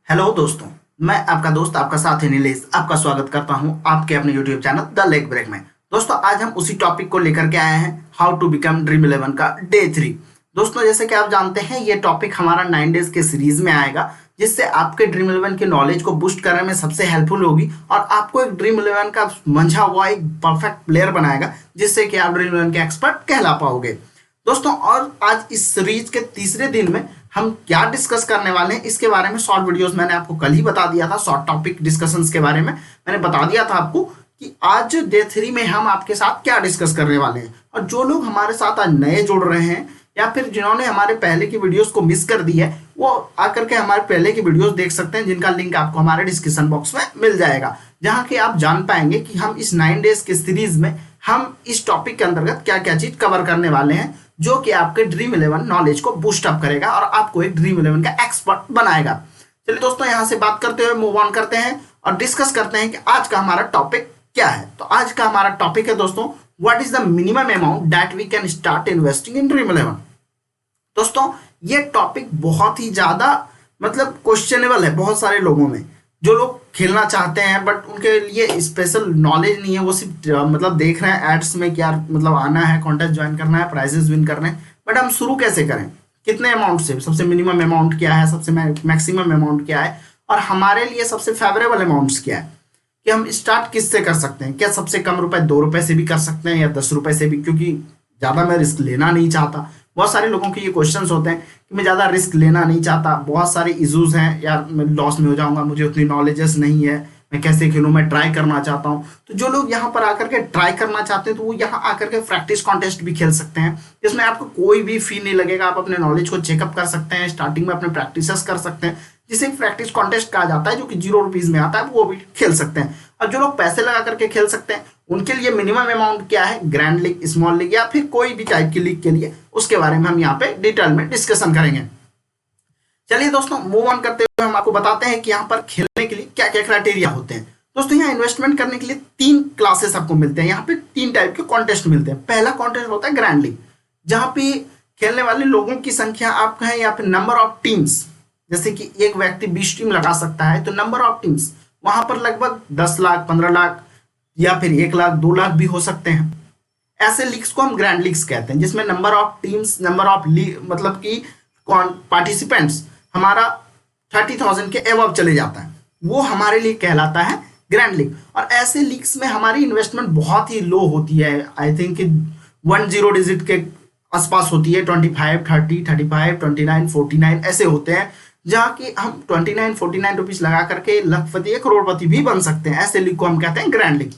Hello दोस्तों, मैं आपका दोस्त आपका साथी नीलेश आपका स्वागत करता हूं आपके अपने YouTube channel the leg break में। दोस्तों, आज हम उसी टॉपिक को लेकर के आए हैं, हाउ टू बिकम ड्रीम 11 का डे 3। दोस्तों, जैसे कि आप जानते हैं, ये टॉपिक हमारा 9 डेज के सीरीज में आएगा, जिससे आपके ड्रीम 11 के नॉलेज को बूस्ट करने में सबसे हेल्पफुल होगी और आपको एक ड्रीम 11 का मंझा हुआ एक परफेक्ट प्लेयर बनाएगा, जिससे कि आप ड्रीम 11 के एक्सपर्ट कहला पाओगे। दोस्तों, और आज इस सीरीज के तीसरे दिन में हम क्या डिस्कस करने वाले हैं, इसके बारे में शॉर्ट वीडियोस मैंने आपको कल ही बता दिया था। शॉर्ट टॉपिक डिस्कशंस के बारे में मैंने बता दिया था आपको कि आज डे 3 में हम आपके साथ क्या डिस्कस करने वाले हैं। और जो लोग हमारे साथ आज नए जुड़ रहे हैं या फिर जिन्होंने हमारे पहले की वीडियोस को मिस कर दी है, वो आकर के हमारे पहले की वीडियोस देख सकते हैं, जिनका लिंक आपको हमारे डिस्क्रिप्शन बॉक्स में मिल जाएगा, जहां कि आप जान पाएंगे कि हम इस 9 डेज के सीरीज में हम इस टॉपिक के अंतर्गत क्या क्या चीज कवर करने वाले हैं, जो कि आपके ड्रीम 11 नॉलेज को बूस्ट अप करेगा और आपको एक ड्रीम 11 का एक्सपर्ट बनाएगा। चलिए दोस्तों, यहां से बात करते हुए मूव ऑन करते हैं और डिस्कस करते हैं कि आज का हमारा टॉपिक क्या है। तो आज का हमारा टॉपिक है दोस्तों, what is the minimum amount that we can start investing in Dream 11। दोस्तों, ये टॉपिक बहुत ही ज्यादा क्वेश्चनेबल है बहुत सारे लोगों में। जो लोग खेलना चाहते हैं बट उनके लिए स्पेशल नॉलेज नहीं है, वो सिर्फ देख रहे हैं एड्स में क्या आना है, कॉन्टेस्ट ज्वाइन करना है, प्राइजेस विन करने हैं। बट हम शुरू कैसे करें, कितने अमाउंट से, सबसे मिनिमम अमाउंट क्या है, सबसे मैक्सिमम अमाउंट क्या है, और हमारे लिए सबसे फेवरेबल अमाउंट्स क्या है, कि हम स्टार्ट किससे कर सकते हैं। क्या सबसे कम रुपए 2 रुपए से भी कर सकते हैं या 10 रुपए से भी, क्योंकि ज़्यादा मैं रिस्क लेना नहीं चाहता। बहुत सारे लोगों के ये क्वेश्चंस होते हैं कि मैं ज़्यादा रिस्क लेना नहीं चाहता, बहुत सारे इश्यूज हैं, यार मैं लॉस में हो जाऊंगा, मुझे उतनी नॉलेजेस नहीं है, मैं कैसे खेलूँ, मैं ट्राई करना चाहता हूँ। तो जो लोग यहाँ पर आकर के ट्राई करना चाहते हैं, तो वो यहाँ आकर के प्रैक्टिस कॉन्टेस्ट भी खेल सकते हैं, जिसमें आपको कोई भी फी नहीं लगेगा। आप अपने नॉलेज को चेकअप कर सकते हैं, स्टार्टिंग में अपने प्रैक्टिस कर सकते हैं, जिसे प्रैक्टिस कॉन्टेस्ट कहा जाता है, जो कि 0 रुपीज में आता है, वो भी खेल सकते हैं। और जो लोग पैसे लगा करके खेल सकते हैं, उनके लिए मिनिमम अमाउंट क्या है, ग्रैंड लीग, स्मॉल लीग या फिर कोई भी टाइप की लीग के लिए, उसके बारे में हम यहाँ पे डिटेल में डिस्कशन करेंगे। चलिए दोस्तों, मूव ऑन करते हुए हम आपको बताते हैं कि यहाँ पर खेलने के लिए क्या क्या क्राइटेरिया होते हैं। दोस्तों, यहाँ इन्वेस्टमेंट करने के लिए 3 क्लासेस आपको मिलते हैं। यहाँ पे 3 टाइप के कॉन्टेस्ट मिलते हैं। पहला कॉन्टेस्ट होता है ग्रैंड लीग, जहाँ पे खेलने वाले लोगों की संख्या आप कहें या फिर नंबर ऑफ टीम्स, जैसे कि एक व्यक्ति 20 टीम लगा सकता है, तो नंबर ऑफ टीम्स वहां पर लगभग 10 लाख, 15 लाख या फिर 1 लाख, 2 लाख भी हो सकते हैं। ऐसे लीग्स को हम ग्रैंड लीग्स कहते हैं, जिसमें number of teams, number of participants हमारा 30,000 के एबव चले जाता है, वो हमारे लिए कहलाता है ग्रैंड लीग। और ऐसे लीग्स में हमारी इन्वेस्टमेंट बहुत ही लो होती है, आई थिंक 10 डिजिट के आसपास होती है, 25, 30, 35, 29, 49 ऐसे होते हैं, जहाँ की हम 29, 49 रुपीज लगा करके लखपति या करोड़पति भी बन सकते हैं। ऐसे लीग को हम कहते हैं ग्रैंड लीग।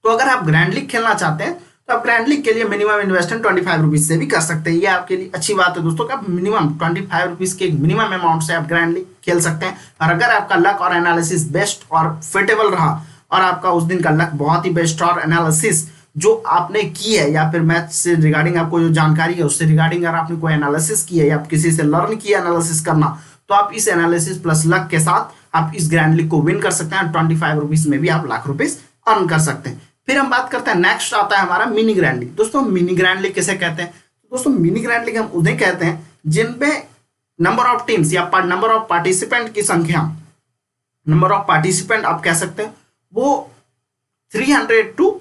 तो अगर आप ग्रैंड लीग खेलना चाहते हैं, तो आप ग्रैंड लीग के लिए मिनिमम इन्वेस्टमेंट 25 रुपीज से भी कर सकते हैं। ये आपके लिए अच्छी बात है दोस्तों, कि आप मिनिमम 25 रुपीज के मिनिमम अमाउंट से आप ग्रैंड लीग खेल सकते हैं। और अगर आपका लक और एनालिसिस बेस्ट और फिटेबल रहा, और आपका उस दिन का लक बहुत ही बेस्ट और एनालिसिस जो आपने की है, या फिर मैथ से रिगार्डिंग आपको जो जानकारी है उससे रिगार्डिंग अगर आपने कोई एनालिसिस की है या किसी से लर्न किया एनालिसिस करना, तो आप इस एनालिसिस प्लस लक के साथ आप इस ग्रैंड लीग को विन कर सकते हैं। 25 रुपीज में भी आप लाख रुपीज अर्न कर सकते हैं। फिर हम बात करते हैं, नेक्स्ट आता है हमारा मिनी ग्रैंड लीग। दोस्तों, मिनी ग्रैंड लीग किसे कहते हैं? दोस्तों, मिनी ग्रैंड लीग हम उन्हें कहते हैं जिनमें नंबर ऑफ टीम्स या नंबर ऑफ पार्टिसिपेंट की संख्या, नंबर ऑफ पार्टिसिपेंट आप कह सकते हैं, वो 300 to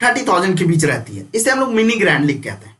30,000 के बीच रहती है। इसे हम लोग मिनी ग्रैंड लीग कहते हैं।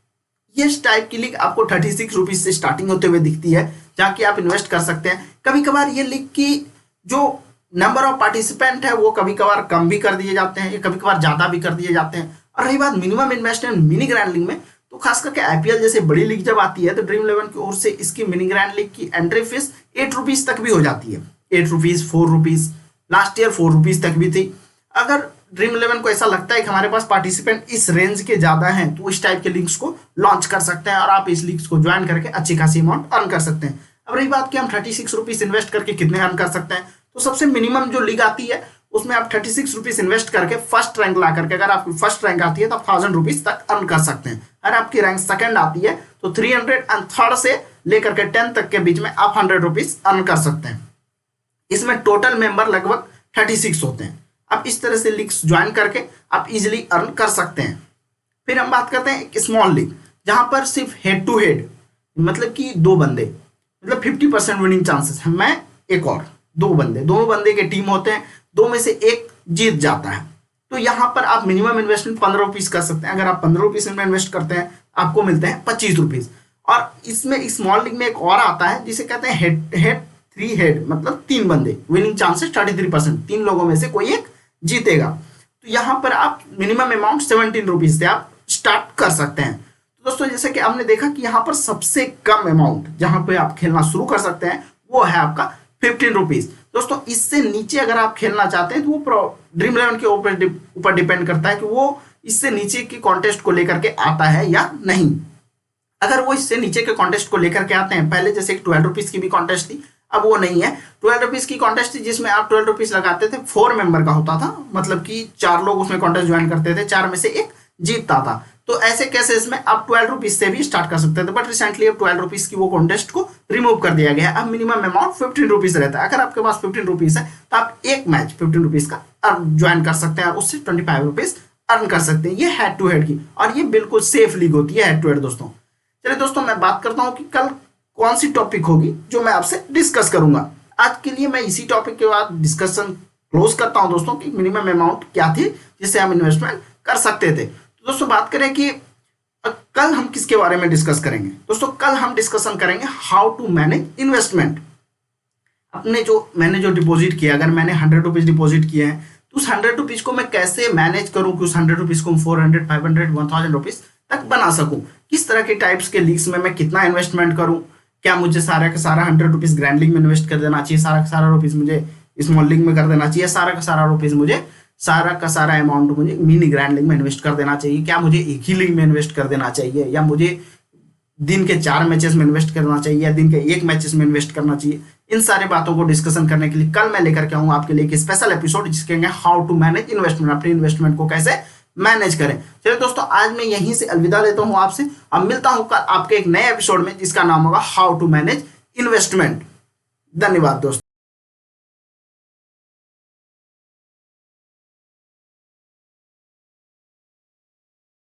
ये टाइप की लीग आपको 36 रुपीज से स्टार्टिंग होते हुए दिखती है, जहाँ की आप इन्वेस्ट कर सकते हैं। कभी कभार ये लीग की जो नंबर ऑफ पार्टिसिपेंट है, वो कभी कभार कम भी कर दिए जाते हैं, या कभी कभार ज्यादा भी कर दिए जाते हैं। और रही बात minimum investment mini grand league में, तो खास करके आईपीएल जैसे बड़ी लीग जब आती है, तो ड्रीम 11 की ओर से इसकी मिनी ग्रैंड लीग की एंट्री फीस 8 रुपीज तक भी हो जाती है। 8 rupees, 4 rupees, last year 4 rupees तक भी थी। अगर ड्रीम 11 को ऐसा लगता है कि हमारे पास पार्टिसिपेंट इस रेंज के ज्यादा हैं, तो इस टाइप के लीग्स को लॉन्च कर सकते हैं और आप इस लीग्स को ज्वाइन करके अच्छी खासी अमाउंट अर्न कर सकते हैं। अब रही बात कि हम 36 रुपीज इन्वेस्ट करके कितने अर्न कर सकते हैं, तो सबसे मिनिमम जो लीग आती है उसमें आप 36 रुपीज इन्वेस्ट करके फर्स्ट रैंक ला करके, अगर आपकी फर्स्ट रैंक आती है तो आप 1000 रुपीज तक अर्न कर सकते हैं। अगर आपकी रैंक सेकंड आती है तो 303 से लेकर के 10 तक के बीच में आप 100 रुपीज अर्न कर सकते हैं। इसमें टोटल मेंबर लगभग 36 होते हैं। आप इस तरह से लीग्स ज्वाइन करके आप इजिली अर्न कर सकते हैं। फिर हम बात करते हैं एक स्मॉल लीग, जहां पर सिर्फ हेड टू हेड, मतलब कि 2 बंदे, 50% विनिंग चांसेस है। मैं एक और दो बंदे, दोनों बंदे के टीम होते हैं, दो में से एक जीत जाता है। तो यहाँ पर आप मिनिमम इन्वेस्टमेंट 15 रुपीज कर सकते हैं। अगर आप 15 रुपीज में इन्वेस्ट करते हैं आपको मिलते हैं 25 रुपीज। और इसमें स्मॉल लीग में एक और आता है जिसे कहते हैं हेड हेड 3 हेड, मतलब 3 बंदे, विनिंग चांसेस 33%, 3 लोगों में से कोई एक जीतेगा। तो यहाँ पर आप मिनिमम अमाउंट 17 रुपीज से आप स्टार्ट कर सकते हैं। तो दोस्तों जैसे कि हमने देखा कि यहाँ पर सबसे कम अमाउंट जहाँ पे आप खेलना शुरू कर सकते हैं वो है आपका 15 रुपीज। दोस्तों इससे नीचे अगर आप खेलना चाहते हैं तो वो ड्रीम 11 के ऊपर डिपेंड करता है कि वो इससे नीचे की कॉन्टेस्ट को लेकर के आता है या नहीं। अगर वो इससे नीचे के कॉन्टेस्ट को लेकर के आते हैं, पहले जैसे 12 रुपीज की भी कॉन्टेस्ट थी, अब वो नहीं है। 12 रुपीज की कॉन्टेस्ट थी जिसमें आप 12 रुपीज लगाते थे, 4 मेंबर का होता था, मतलब कि 4 लोग उसमें कॉन्टेस्ट ज्वाइन करते थे, 4 में से एक जीतता था। तो ऐसे केसेस में आप 12 रुपीज से भी स्टार्ट कर सकते थे, बट रिसेंटली अब 12 रुपीज की वो कॉन्टेस्ट को रिमूव कर दिया गया है। अब मिनिमम अमाउंट 15 रुपीज रहता है। अगर आपके पास 15 रुपीज है तो आप एक मैच 15 रुपीज का ज्वाइन कर सकते हैं और उससे 25 रुपीज अर्न कर सकते हैं। ये हेड टू हेड की, और ये बिल्कुल सेफ लीग होती है हेड टू हेड दोस्तों। चलिए दोस्तों मैं बात करता हूँ कि कल कौन सी टॉपिक होगी जो मैं आपसे डिस्कस करूंगा। आज के लिए मैं इसी टॉपिक के बाद डिस्कशन क्लोज करता हूं दोस्तों कि मिनिमम अमाउंट क्या थी जिससे हम इन्वेस्टमेंट कर सकते थे। तो दोस्तों बात करें कि कल हम किसके बारे में डिस्कस करेंगे। दोस्तों कल हम डिस्कशन करेंगे हाउ टू मैनेज इन्वेस्टमेंट। मैंने जो डिपॉजिट किया, अगर मैंने 100 रुपीज डिपॉजिट किए हैं तो उस 100 रुपीज को मैं कैसे मैनेज करूं कि उस 100 रुपीज को 400, 500, 1000 रुपीज तक बना सकूं। किस तरह के टाइप्स के लीग्स में मैं कितना इन्वेस्टमेंट करूं, क्या मुझे सारा का सारा 100 रुपीज ग्रैंड लीग में इन्वेस्ट कर देना चाहिए, सारा का सारा रुपीज मुझे स्मॉल लीग में कर देना चाहिए, सारा का सारा रुपीज मुझे सारा का सारा अमाउंट मुझे मिनी ग्रैंड लीग में इन्वेस्ट कर देना चाहिए, क्या मुझे एक ही लीग में इन्वेस्ट कर देना चाहिए, या मुझे दिन के 4 मैचेस में इन्वेस्ट करना चाहिए, या दिन के 1 मैचेस में इन्वेस्ट करना चाहिए। इन सारे बातों को डिस्कशन करने के लिए कल मैं लेकर के आऊंगा आपके लिए एक स्पेशल एपिसोड जिसके हाउ टू मैनेज इन्वेस्टमेंट, अपने इन्वेस्टमेंट को कैसे मैनेज करें। चलिए दोस्तों आज मैं यहीं से अलविदा लेता हूं आपसे, अब मिलता हूं कल आपके एक नए एपिसोड में जिसका नाम होगा हाउ टू मैनेज इन्वेस्टमेंट। धन्यवाद दोस्तों।